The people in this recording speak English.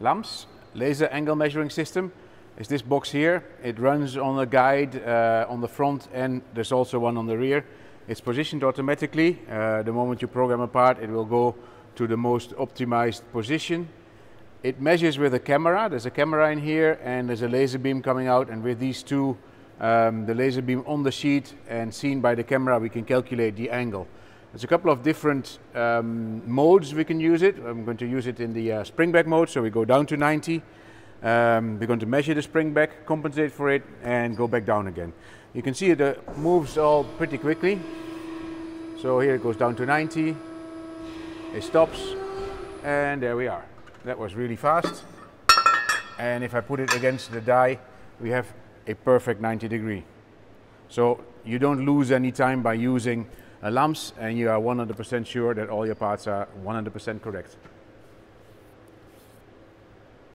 LAMS, laser angle measuring system, is this box here. It runs on a guide on the front, and there's also one on the rear. It's positioned automatically. The moment you program a part, it will go to the most optimized position. It measures with a camera. There's a camera in here and there's a laser beam coming out, and with these two, the laser beam on the sheet and seen by the camera, we can calculate the angle. There's a couple of different modes we can use it. I'm going to use it in the spring back mode, so we go down to 90. We're going to measure the spring back, compensate for it, and go back down again. You can see it moves all pretty quickly. So here it goes down to 90, it stops, and there we are. That was really fast. And if I put it against the die, we have a perfect 90 degree. So you don't lose any time by using a LAMS, and you are 100% sure that all your parts are 100% correct.